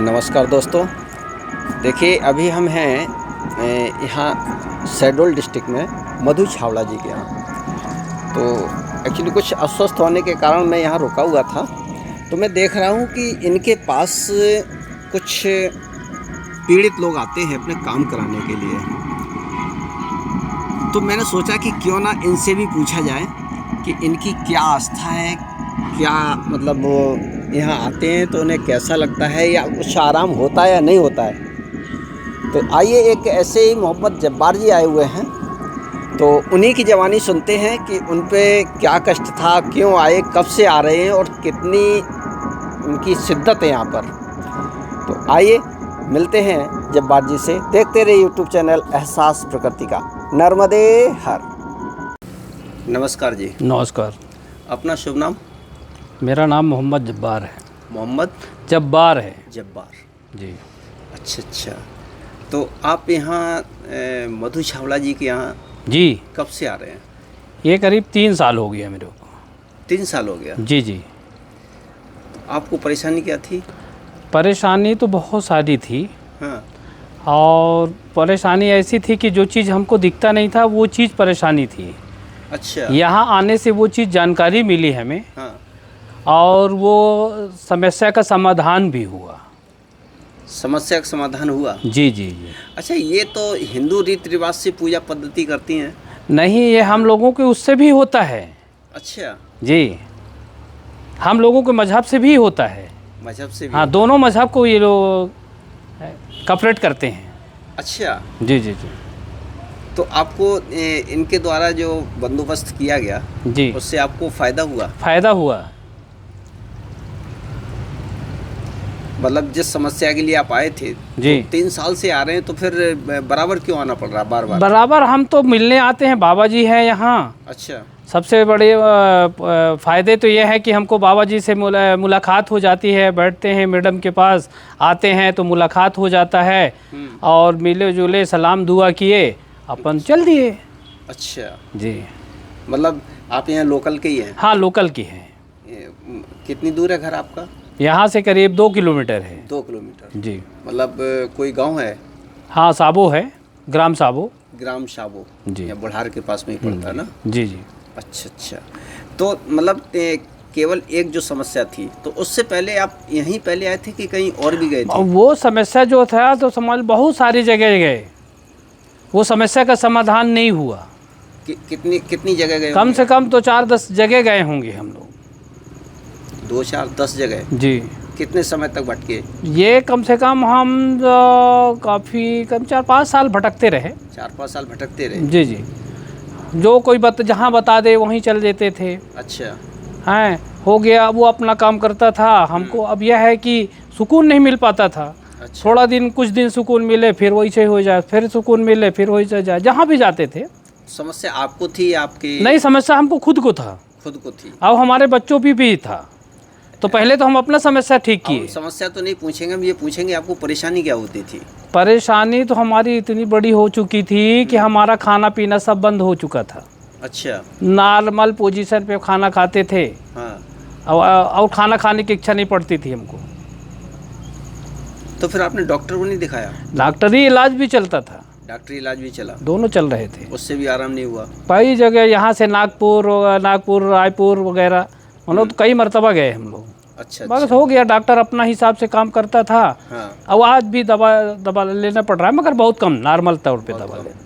नमस्कार दोस्तों। देखिए अभी हम हैं यहाँ शहडोल डिस्ट्रिक्ट में मधु छावड़ा जी के यहाँ। तो एक्चुअली कुछ अस्वस्थ होने के कारण मैं यहाँ रुका हुआ था। तो मैं देख रहा हूँ कि इनके पास कुछ पीड़ित लोग आते हैं अपने काम कराने के लिए। तो मैंने सोचा कि क्यों ना इनसे भी पूछा जाए कि इनकी क्या आस्था है, क्या मतलब वो यहाँ आते हैं तो उन्हें कैसा लगता है या कुछ आराम होता है या नहीं होता है। तो आइए एक ऐसे ही मोहम्मद जब्बार जी आए हुए हैं, तो उन्हीं की ज़बानी सुनते हैं कि उन पे क्या कष्ट था, क्यों आए, कब से आ रहे हैं और कितनी उनकी शिद्दत है यहाँ पर। तो आइए मिलते हैं जब्बार जी से। देखते रहिए यूट्यूब चैनल एहसास प्रकृति का। नर्मदे हर। नमस्कार जी। नमस्कार। अपना शुभ नाम? मेरा नाम मोहम्मद जब्बार है। मोहम्मद जब्बार है जब्बार जी। अच्छा। तो आप यहाँ मधु छावड़ा जी के यहाँ जी कब से आ रहे हैं? ये करीब 3 साल हो गया मेरे को। 3 साल हो गया? जी। तो आपको परेशानी क्या थी? परेशानी तो बहुत सारी थी। हाँ। और परेशानी ऐसी थी कि जो चीज़ हमको दिखता नहीं था वो चीज़ परेशानी थी। अच्छा। यहाँ आने से वो चीज़ जानकारी मिली हमें। हाँ। और वो समस्या का समाधान भी हुआ। समस्या का समाधान हुआ? जी। अच्छा, ये तो हिंदू रीति रिवाज से पूजा पद्धति करती हैं? नहीं, ये हम लोगों के उससे भी होता है। अच्छा जी, हम लोगों के मजहब से भी होता है। मजहब से भी? हाँ, दोनों मजहब को ये लोग कॉपरेट करते हैं। अच्छा जी। तो आपको इनके द्वारा जो बंदोबस्त किया गया जी, उससे आपको फ़ायदा हुआ? फायदा हुआ। मतलब जिस समस्या के लिए आप आए थे जी। तो 3 साल से आ रहे हैं, तो फिर बराबर क्यों आना पड़ रहा बार बार? बराबर हम तो मिलने आते हैं, बाबा जी हैं यहाँ। अच्छा। सबसे बड़े फ़ायदे तो ये है कि हमको बाबा जी से मुलाकात हो जाती है। बैठते हैं मैडम के पास, आते हैं तो मुलाकात हो जाता है और मिले जुले सलाम दुआ किए, अपन चल दिए। अच्छा जी। मतलब आप यहाँ लोकल के ही हैं? हाँ, लोकल की हैं। कितनी दूर है घर आपका? यहाँ से करीब 2 किलोमीटर है। 2 किलोमीटर? जी। मतलब कोई गांव है? हाँ, साबो है, ग्राम साबो। ग्राम साबो जी। या बुढ़ार के पास में ही पड़ता है ना? जी। अच्छा। तो मतलब केवल एक जो समस्या थी, तो उससे पहले आप यहीं पहले आए थे कि कहीं और भी गए थे? वो समस्या जो था तो समझ बहुत सारी जगह गए, वो समस्या का समाधान नहीं हुआ। कितनी जगह गए? कम से कम तो 4-10 जगह गए होंगे हम लोग। 2, 4, 10 जगह? जी। कितने समय तक भटके? ये कम से कम हम काफ़ी कम 4-5 साल भटकते रहे। 4-5 साल भटकते रहे? जी। जो कोई जहाँ बता दे वहीं चल देते थे। अच्छा। हैं, हो गया, वो अपना काम करता था। हमको अब यह है कि सुकून नहीं मिल पाता था। अच्छा। थोड़ा दिन कुछ दिन सुकून मिले, फिर वही से हो जाए, फिर सुकून मिले, फिर वही से जाए। जहाँ भी जाते थे। समस्या आपको थी आपके? नहीं, समस्या हमको खुद को था। खुद को थी? अब हमारे बच्चों की भी था। तो पहले तो हम अपना समस्या ठीक किए। समस्या तो नहीं पूछेंगे हम, ये पूछेंगे आपको परेशानी क्या होती थी? परेशानी तो हमारी इतनी बड़ी हो चुकी थी कि हमारा खाना पीना सब बंद हो चुका था। अच्छा। नॉर्मल पोजीशन पे खाना खाते थे। हाँ। और खाना खाने की इच्छा नहीं पड़ती थी हमको। तो फिर आपने डॉक्टर को नहीं दिखाया? डॉक्टरी इलाज भी चलता था। डॉक्टरी इलाज भी चला? दोनों चल रहे थे। उससे भी आराम नहीं हुआ? कई जगह, यहाँ से नागपुर रायपुर वगैरह, मतलब तो कई मरतबा गए हम लोग। अच्छा। बस हो गया, डॉक्टर अपना हिसाब से काम करता था। हाँ। अब आज भी दवा लेना पड़ रहा है, मगर बहुत कम, नॉर्मल तौर पे दवा लेना।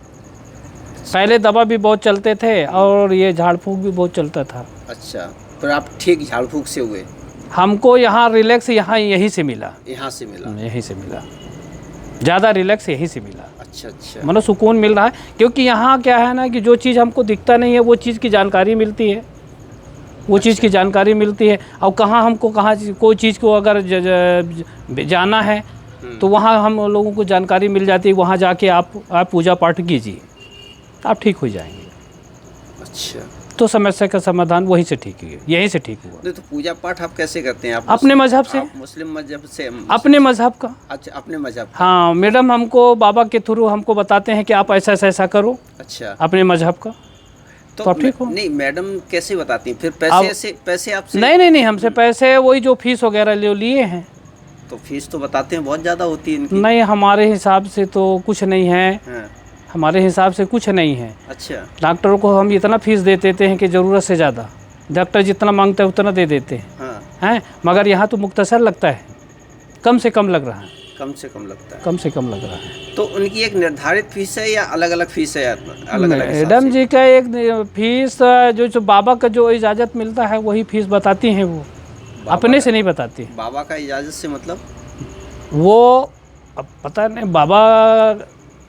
पहले दवा भी बहुत चलते थे और ये झाड़ फूँक भी बहुत चलता था। अच्छा, फिर आप ठीक झाड़ फूँक से हुए? हमको यहाँ रिलैक्स यहीं से मिला। यहाँ से मिला? यहीं से मिला, ज़्यादा रिलैक्स यहीं से मिला। अच्छा। मतलब सुकून मिल रहा है, क्योंकि यहाँ क्या है ना कि जो चीज़ हमको दिखता नहीं है वो चीज़ की जानकारी मिलती है। वो चीज़ की जानकारी मिलती है। और हमको कोई चीज़ को अगर जाना है तो वहाँ हम लोगों को जानकारी मिल जाती है। वहाँ जाके आप पूजा पाठ कीजिए, आप ठीक हो जाएंगे। अच्छा। तो समस्या का समाधान वहीं से ठीक है, यहीं से ठीक हुआ। नहीं तो पूजा पाठ आप कैसे करते हैं? आप अपने मजहब से। मुस्लिम मजहब से? अपने मजहब का। अच्छा, अपने मजहब? हाँ, मैडम हमको बाबा के थ्रू हमको बताते हैं कि आप ऐसा करो। अच्छा। अपने मजहब का, तो आप ठीक हो। नहीं, मैडम कैसे बताती हैं? फिर पैसे आपसे? नहीं, हमसे पैसे वही जो फीस वगैरह लिए हैं। तो फीस तो बताते हैं बहुत ज़्यादा होती है इनकी। नहीं, हमारे हिसाब से तो कुछ नहीं है। हाँ। हमारे हिसाब से कुछ नहीं है। अच्छा। डॉक्टरों को हम इतना फीस दे देते हैं कि ज़रूरत से ज़्यादा, डॉक्टर जितना मांगता है उतना दे देते हैं। हाँ। हैं, मगर यहाँ तो मुख्तसर लगता है, कम से कम लग रहा है, कम से कम लगता है। कम से कम लग रहा है। तो उनकी एक निर्धारित फीस है या अलग अलग फीस है? अलग अलग मैडम जी का एक फीस जो बाबा का जो इजाज़त मिलता है वही फीस बताती हैं, वो अपने से नहीं बताती। बाबा का इजाज़त से मतलब? वो अब पता नहीं बाबा।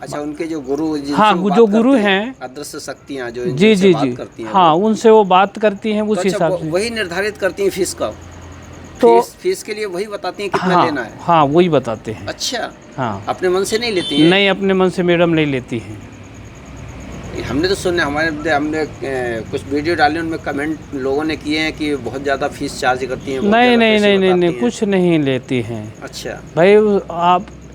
अच्छा, उनके जो गुरु, हाँ, जो गुरु हैं, अदृश्य शक्तियाँ जो जी इनसे जी बात जी, करती हैं, हाँ, उनसे वो बात करती हैं उस तो अच्छा, हिसाब से। वही निर्धारित करती हैं फीस का? तो फीस के लिए वही बताती हैं कितना हाँ, लेना है? हाँ, वही बताते हैं। अच्छा। हाँ, अपने मन से नहीं लेती हैं? नहीं, अपने मन से मैडम नहीं लेती हैं। हमने तो सुना, हमने कुछ वीडियो डाले, उनमें कमेंट लोगों ने किए हैं कि बहुत ज़्यादा फीस चार्ज करती हैं। नहीं नहीं नहीं नहीं नहीं, कुछ नहीं लेती हैं। अच्छा भाई,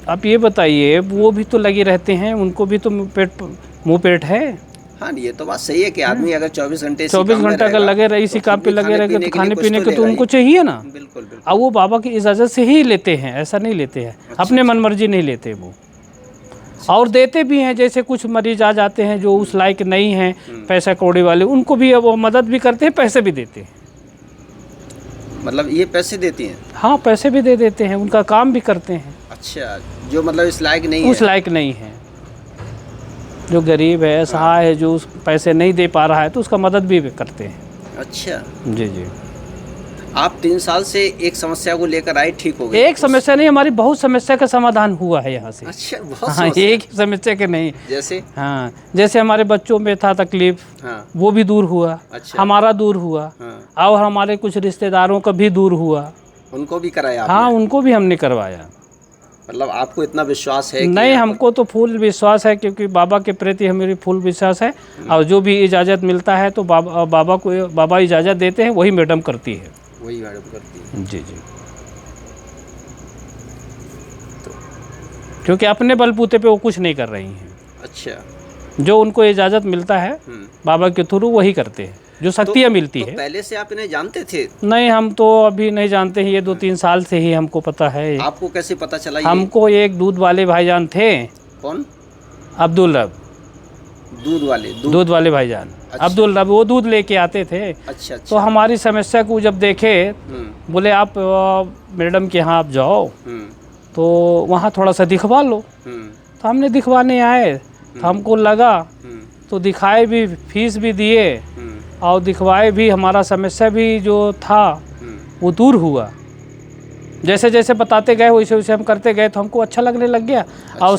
आप ये बताइए, वो भी तो लगे रहते हैं, उनको भी तो मुँह पेट है। हाँ, ये तो बात सही है कि आदमी अगर 24 घंटे 24 घंटा अगर लगे रहे इसी काम पे लगे रहे तो खाने पीने के तो उनको चाहिए ना। बिल्कुल बिल्कुल। अब वो बाबा की इजाज़त से ही लेते हैं, ऐसा नहीं लेते हैं। अपने मन मर्जी नहीं लेते वो, और देते भी हैं। जैसे कुछ मरीज आ जाते हैं जो उस लायक नहीं हैं, पैसा कौड़ी वाले, उनको भी वो मदद भी करते हैं, पैसे भी देते हैं। मतलब ये पैसे देती हैं? हाँ, पैसे भी दे देते हैं, उनका काम भी करते हैं। अच्छा, जो मतलब इस लायक नहीं है, उस लायक नहीं है, जो गरीब है, असहाय है, जो उस पैसे नहीं दे पा रहा है, तो उसका मदद भी करते हैं। अच्छा जी जी। आप 3 साल से एक समस्या को लेकर आए, ठीक हो गई? एक समस्या नहीं, हमारी बहुत समस्या का समाधान हुआ है यहाँ से। अच्छा, बहुत हाँ, समस्या। एक ही समस्या के नहीं। जैसे? हाँ, जैसे हमारे बच्चों में था तकलीफ, हाँ। वो भी दूर हुआ। अच्छा। हमारा दूर हुआ। हाँ। और हमारे कुछ रिश्तेदारों का भी दूर हुआ। उनको भी कराया आपने? हाँ, उनको भी हमने करवाया। मतलब आपको इतना विश्वास है कि नहीं, हमको तो फुल विश्वास है, क्योंकि बाबा के प्रति हमारी फुल विश्वास है। और जो भी इजाज़त मिलता है तो बाबा इजाज़त देते हैं, वही मैडम करती है। वही मैडम करती है। जी जी। क्योंकि अपने बलबूते पे वो कुछ नहीं कर रही हैं। अच्छा। जो उनको इजाज़त मिलता है बाबा के थ्रू वही करते हैं, जो शक्तियाँ मिलती है। पहले से आप इन्हें जानते थे? नहीं, हम तो अभी नहीं जानते हैं, ये 2-3 साल से ही हमको पता है। आपको कैसे पता चला ये? हमको एक दूध वाले भाईजान थे। कौन? अब्दुल रब। दूध वाले भाईजान। अच्छा। अब्दुल रब, वो दूध लेके आते थे। अच्छा। तो हमारी समस्या को जब देखे, बोले आप मैडम के यहाँ आप जाओ, तो वहाँ थोड़ा सा दिखवा लो। तो हमने दिखवाने आए, तो हमको लगा, तो दिखाए भी, फीस भी दिए और दिखवाए भी। हमारा समस्या भी जो था वो दूर हुआ। जैसे जैसे बताते गए वैसे वैसे हम करते गए, तो हमको अच्छा लगने लग गया। अच्छा। और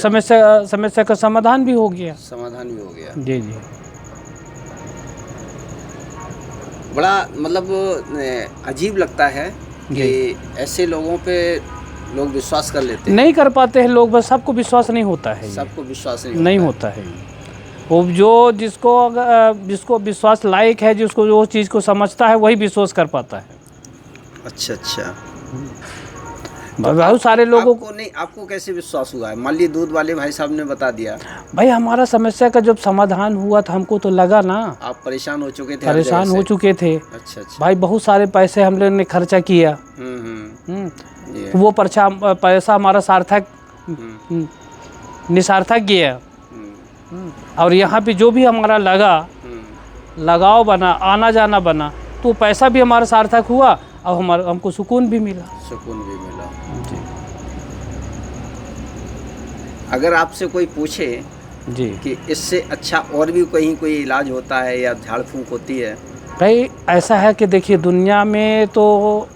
समस्या का समाधान भी हो गया। जी जी। बड़ा मतलब अजीब लगता है कि ऐसे लोगों पे लोग विश्वास कर लेते हैं। नहीं कर पाते हैं लोग, बस सबको विश्वास नहीं होता है। सबको विश्वास नहीं होता है। वो जो जिसको विश्वास लायक है, जिसको जो चीज़ को समझता है, वही विश्वास कर पाता है। अच्छा। बहुत सारे लोगों को नहीं, आपको कैसे विश्वास हुआ है? मान ली दूध वाले भाई साहब ने बता दिया। भाई, हमारा समस्या का जब समाधान हुआ था, हमको तो लगा ना। आप परेशान हो चुके थे? परेशान हो चुके थे। अच्छा। भाई, बहुत सारे पैसे हम लोगों ने खर्चा किया। वो पैसा हमारा सार्थक निसार्थक गया। और यहाँ पे जो भी हमारा लगाव बना, आना जाना बना, तो पैसा भी हमारा सार्थक हुआ और हमको सुकून भी मिला। जी। अगर आपसे कोई पूछे जी कि इससे अच्छा और भी कहीं कोई इलाज होता है या झाड़ फूंक होती है? भाई, ऐसा है कि देखिए, दुनिया में तो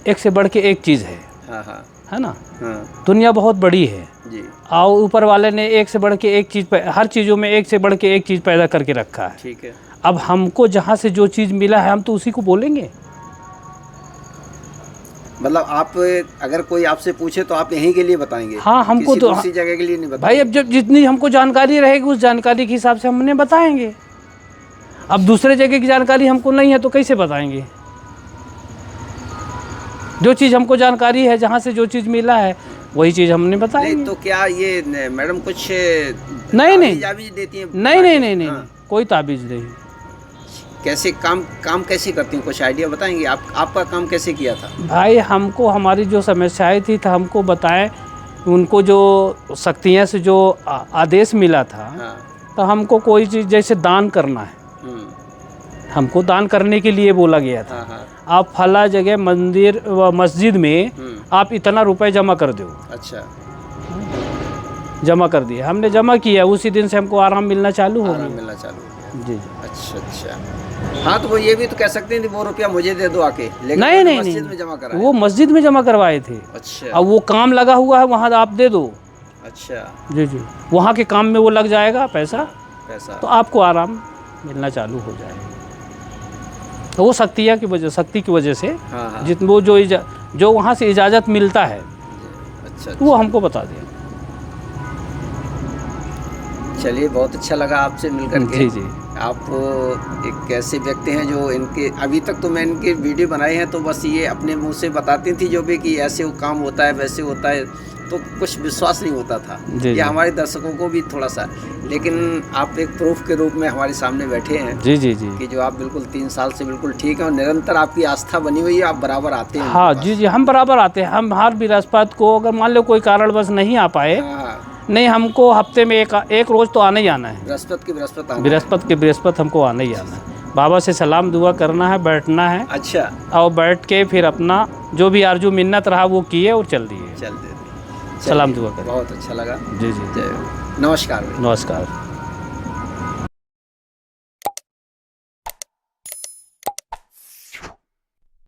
एक से बढ़ के एक चीज़ है। हाँ। है ना? हाँ। दुनिया बहुत बड़ी है जी। और ऊपर वाले ने एक से बढ़ के एक चीज़, हर चीज़ों में एक से बढ़ के एक चीज़ पैदा करके रखा है। ठीक है। अब हमको जहाँ से जो चीज़ मिला है, हम तो उसी को बोलेंगे। मतलब आप अगर कोई आपसे पूछे तो आप यहीं के लिए बताएंगे? हाँ, हमको तो दूसरी जगह के लिए नहीं बताएंगे? भाई, अब जब जितनी हमको जानकारी रहेगी, उस जानकारी के हिसाब से हमने बताएंगे। अब दूसरे जगह की जानकारी हमको नहीं है तो कैसे बताएंगे? जो चीज़ हमको जानकारी है, जहाँ से जो चीज़ मिला है, वही चीज़ हमने बताएंगे। नहीं तो क्या ये मैडम कुछ नहीं ताबीज़ देती हैं? नहीं, कोई ताबीज़ नहीं। कैसे काम कैसे करती हैं, कुछ आइडिया बताएंगे? आपका काम कैसे किया था? भाई हमको हमारी जो समस्याएं थी तो हमको बताएं, उनको जो शक्तियाँ से जो आदेश मिला था, हाँ। तो हमको कोई चीज़ जैसे दान करना है, हमको दान करने के लिए बोला गया था। हाँ, हाँ। आप फला जगह मंदिर व मस्जिद में आप इतना रुपए जमा कर दो। अच्छा, जमा कर दिया, हमने जमा किया, उसी दिन से हमको आराम मिलना चालू हो आराम गया। मिलना चालू हो गया। जी। अच्छा। हाँ, तो वो ये भी तो कह सकते हैं कि वो रुपया मुझे दे दो आके, लेकिन नहीं नहीं मस्जिद नहीं, में जमा करा वो मस्जिद में जमा करवाए थे। अच्छा। अब वो काम लगा हुआ है वहाँ, आप दे दो। अच्छा। जी जी, वहाँ के काम में वो लग जाएगा पैसा, तो आपको आराम मिलना चालू हो जाएगा। तो वो शक्ति की वजह से हाँ, हाँ। वो जो वहाँ से इजाज़त मिलता है, अच्छा, वो हमको बता दें। चलिए, बहुत अच्छा लगा आपसे मिलकर के। जी जी। आप एक ऐसे व्यक्ति हैं जो इनके अभी तक तो मैं इनके वीडियो बनाए हैं तो बस ये अपने मुंह से बताती थी जो भी कि ऐसे वो काम होता है वैसे होता है, तो कुछ विश्वास नहीं होता था। जी। या हमारे दर्शकों को भी थोड़ा सा, लेकिन आप एक प्रूफ के रूप में हमारे सामने बैठे हैं। जी जी जी। कि जो आप बिल्कुल 3 साल से बिल्कुल ठीक है और निरंतर आपकी आस्था बनी हुई है, आप बराबर आते हैं। हाँ जी जी, हम बराबर आते हैं। हम हर बृहस्पति को, अगर मान लो कोई कारणवश नहीं आ पाए, हाँ, नहीं, हमको हफ्ते में एक रोज़ तो आना ही आना है। बृहस्पति के बृहस्पति हमको आना ही आना है। बाबा से सलाम दुआ करना है, बैठना है। अच्छा। और बैठ के फिर अपना जो भी आरजू मिन्नत रहा वो किए और चल दिए। चल दे। सलाम दुआ करें। बहुत अच्छा लगा। जी जी। नमस्कार। नमस्कार।